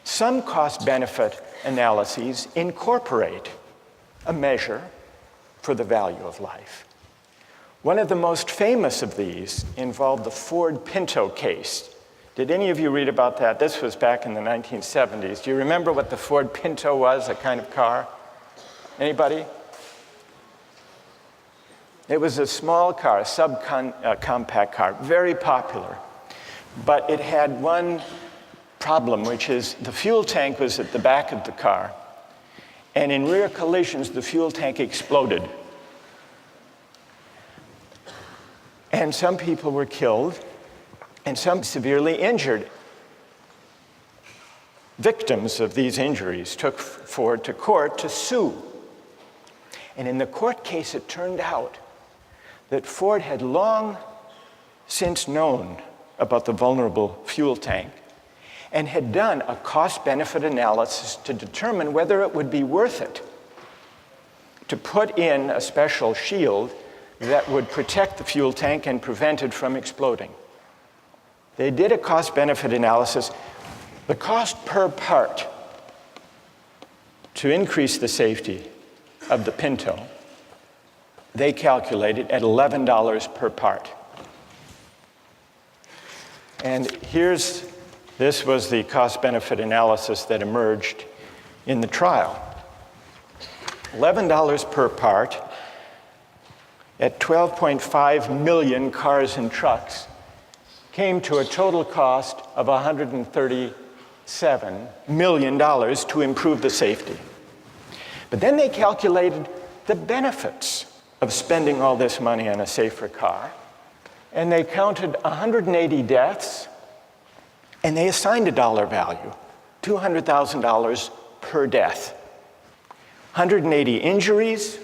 Some cost-benefit analyses incorporate a measure for the value of life. One of the most famous of these involved the Ford Pinto case. Did any of you read about that? This was back in the 1970s. Do you remember what the Ford Pinto was, a kind of car? Anybody? It was a small car, a subcompact car, very popular. But it had one problem, which is the fuel tank was at the back of the car. And in rear collisions, the fuel tank exploded. And some people were killed, and some severely injured. Victims of these injuries took Ford to court to sue. And in the court case, it turned out that Ford had long since known about the vulnerable fuel tank and had done a cost-benefit analysis to determine whether it would be worth it to put in a special shield that would protect the fuel tank and prevent it from exploding. They did a cost-benefit analysis. The cost per part to increase the safety of the Pinto, they calculated at $11 per part. And this was the cost-benefit analysis that emerged in the trial. $11 per part at 12.5 million cars and trucks came to a total cost of $137 million to improve the safety. But then they calculated the benefits of spending all this money on a safer car, and they counted 180 deaths, and they assigned a dollar value, $200,000 per death. 180 injuries,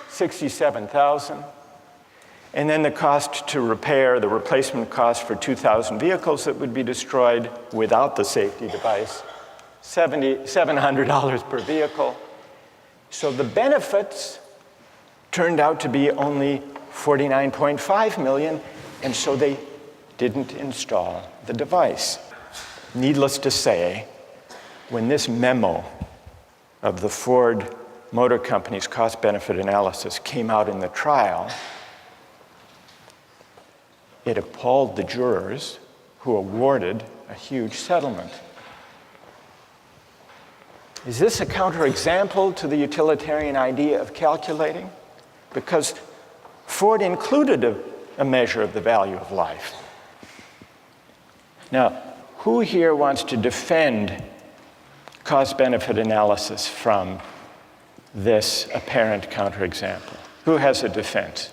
$67,000. And then the cost to repair, the replacement cost for 2,000 vehicles that would be destroyed without the safety device, $700 per vehicle. So the benefits turned out to be only $49.5 million, and so they didn't install the device. Needless to say, when this memo of the Ford Motor Company's cost-benefit analysis came out in the trial, it appalled the jurors who awarded a huge settlement. Is this a counterexample to the utilitarian idea of calculating? Because Ford included a measure of the value of life. Now, who here wants to defend cost-benefit analysis from this apparent counterexample? Who has a defense?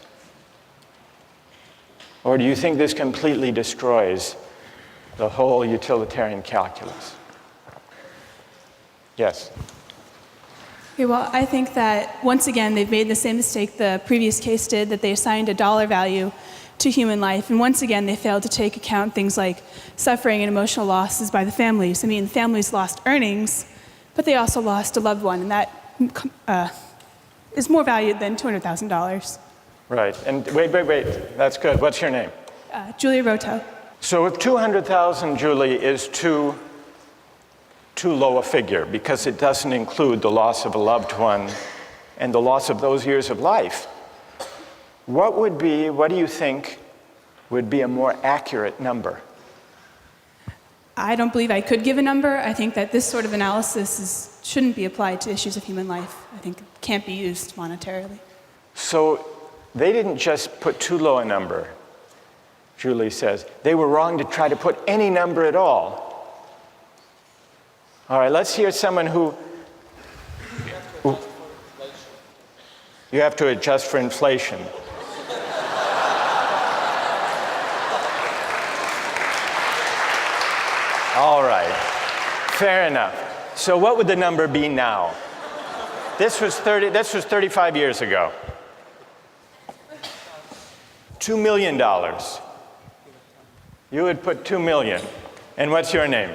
Or do you think this completely destroys the whole utilitarian calculus? Yes? Okay, well, I think that, once again, they've made the same mistake the previous case did, that they assigned a dollar value to human life. And once again, they failed to take account things like suffering and emotional losses by the families. I mean, families lost earnings, but they also lost a loved one, and that is more valued than $200,000. Right. And wait. That's good. What's your name? Julia Roto. So if $200,000, Julie, is too low a figure because it doesn't include the loss of a loved one and the loss of those years of life, what do you think would be a more accurate number? I don't believe I could give a number. I think that this sort of analysis shouldn't be applied to issues of human life. I think it can't be used monetarily. So they didn't just put too low a number, Julie says. They were wrong to try to put any number at all. All right, let's hear someone who you have to adjust for inflation. All right, fair enough. So what would the number be now? This was 35 years ago. $2 million. You would put $2 million. And what's your name?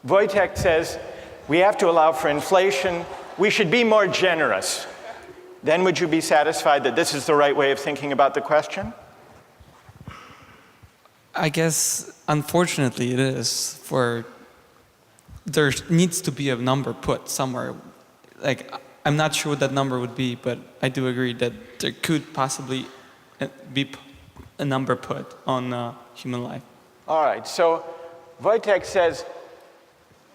Wojtek says, we have to allow for inflation. We should be more generous. Then would you be satisfied that this is the right way of thinking about the question? I guess, unfortunately, it is for there needs to be a number put somewhere. Like, I'm not sure what that number would be, but I do agree that there could possibly be a number put on human life. All right, so Wojtek says,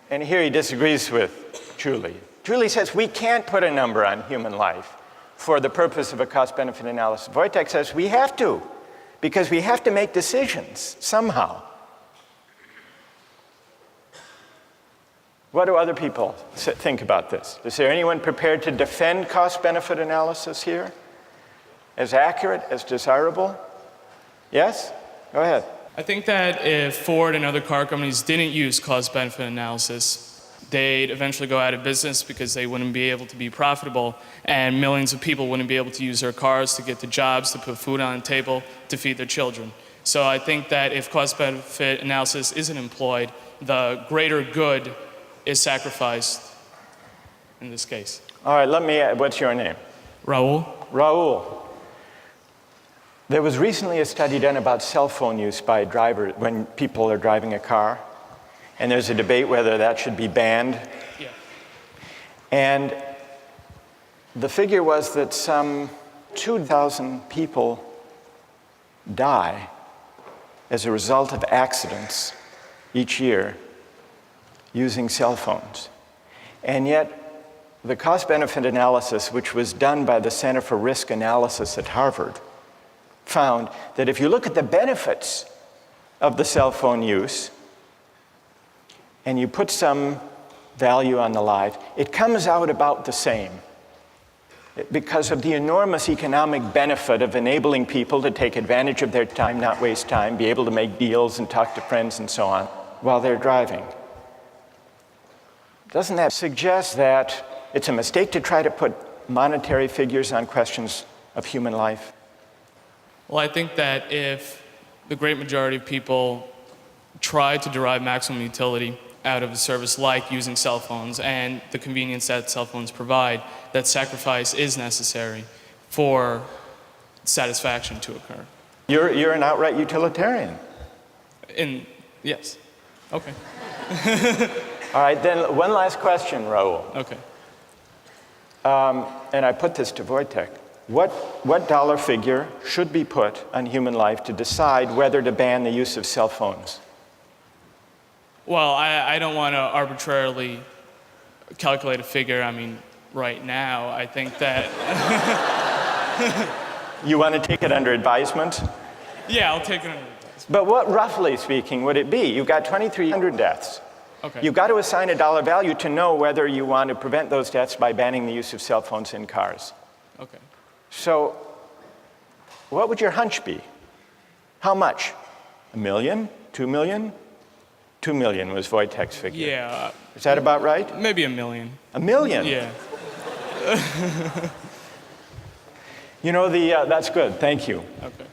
and here he disagrees with Julie. Julie says we can't put a number on human life for the purpose of a cost-benefit analysis. Wojtek says we have to, because we have to make decisions somehow. What do other people think about this? Is there anyone prepared to defend cost-benefit analysis here? As accurate, as desirable? Yes? Go ahead. I think that if Ford and other car companies didn't use cost-benefit analysis, they'd eventually go out of business because they wouldn't be able to be profitable, and millions of people wouldn't be able to use their cars to get to jobs, to put food on the table, to feed their children. So I think that if cost-benefit analysis isn't employed, the greater good is sacrificed in this case. All right, what's your name? Raul? Raul. There was recently a study done about cell phone use by drivers when people are driving a car, and there's a debate whether that should be banned. Yeah. And the figure was that some 2,000 people die as a result of accidents each year using cell phones. And yet, the cost-benefit analysis, which was done by the Center for Risk Analysis at Harvard, found that if you look at the benefits of the cell phone use and you put some value on the life, it comes out about the same because of the enormous economic benefit of enabling people to take advantage of their time, not waste time, be able to make deals and talk to friends and so on while they're driving. Doesn't that suggest that it's a mistake to try to put monetary figures on questions of human life? Well, I think that if the great majority of people try to derive maximum utility out of a service like using cell phones and the convenience that cell phones provide, that sacrifice is necessary for satisfaction to occur. You're an outright utilitarian. Yes. Okay. All right, then one last question, Raul. Okay. And I put this to Wojtek. What dollar figure should be put on human life to decide whether to ban the use of cell phones? Well, I don't want to arbitrarily calculate a figure. I mean, right now, I think that... You want to take it under advisement? Yeah, I'll take it under advisement. But what, roughly speaking, would it be? You've got 2,300 deaths. Okay. You've got to assign a dollar value to know whether you want to prevent those deaths by banning the use of cell phones in cars. Okay. So, what would your hunch be? How much? $1 million? $2 million? $2 million was Wojtek's figure. Yeah. Is that about right? Maybe $1 million. $1 million? Yeah. You know, that's good. Thank you. Okay.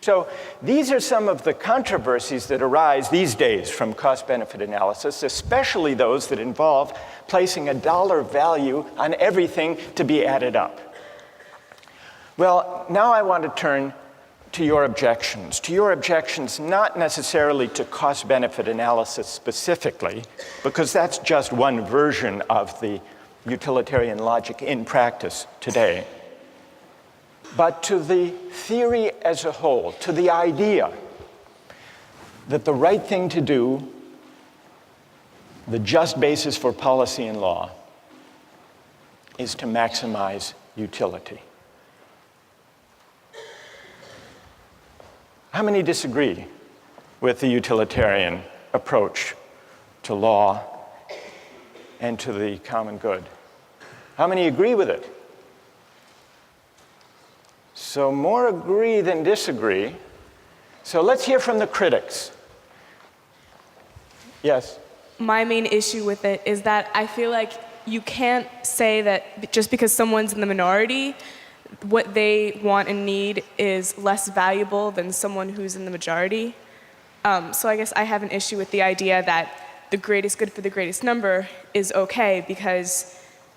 So these are some of the controversies that arise these days from cost-benefit analysis, especially those that involve placing a dollar value on everything to be added up. Well, now I want to turn to your objections not necessarily to cost-benefit analysis specifically, because that's just one version of the utilitarian logic in practice today, but to the theory as a whole, to the idea that the right thing to do, the just basis for policy and law, is to maximize utility. How many disagree with the utilitarian approach to law and to the common good? How many agree with it? So more agree than disagree. So let's hear from the critics. Yes? My main issue with it is that I feel like you can't say that just because someone's in the minority, what they want and need is less valuable than someone who's in the majority. So I guess I have an issue with the idea that the greatest good for the greatest number is okay, because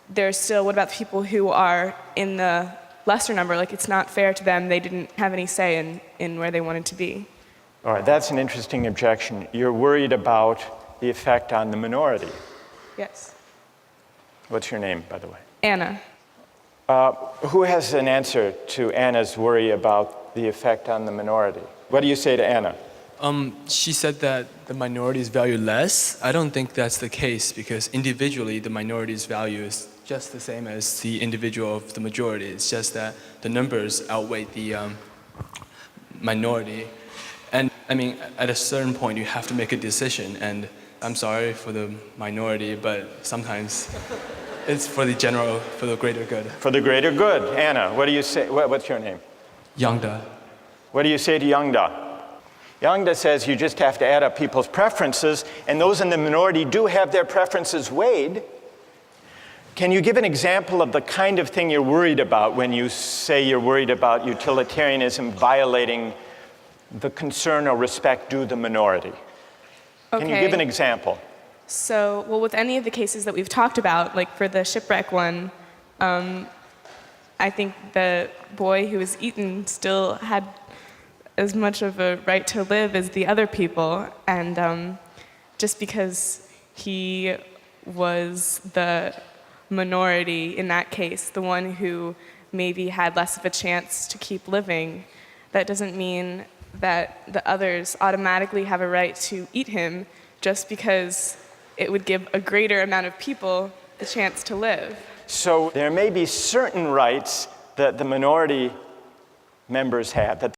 there's still, what about the people who are in the lesser number? Like, it's not fair to them. They didn't have any say in where they wanted to be. All right, that's an interesting objection. You're worried about the effect on the minority. Yes. What's your name, by the way? Anna. Who has an answer to Anna's worry about the effect on the minority? What do you say to Anna? She said that the minorities value less. I don't think that's the case because individually the minority's value is just the same as the individual of the majority. It's just that the numbers outweigh the minority. And I mean, at a certain point you have to make a decision, and I'm sorry for the minority, but sometimes it's for the general, for the greater good. For the greater good. Anna, what do you say? What's your name? Yangda. What do you say to Yangda? Yangda says you just have to add up people's preferences, and those in the minority do have their preferences weighed. Can you give an example of the kind of thing you're worried about when you say you're worried about utilitarianism violating the concern or respect due the minority? Okay. Can you give an example? So, well, with any of the cases that we've talked about, like for the shipwreck one, I think the boy who was eaten still had as much of a right to live as the other people, and just because he was the minority in that case, the one who maybe had less of a chance to keep living, that doesn't mean that the others automatically have a right to eat him just because it would give a greater amount of people the chance to live. So there may be certain rights that the minority members have, that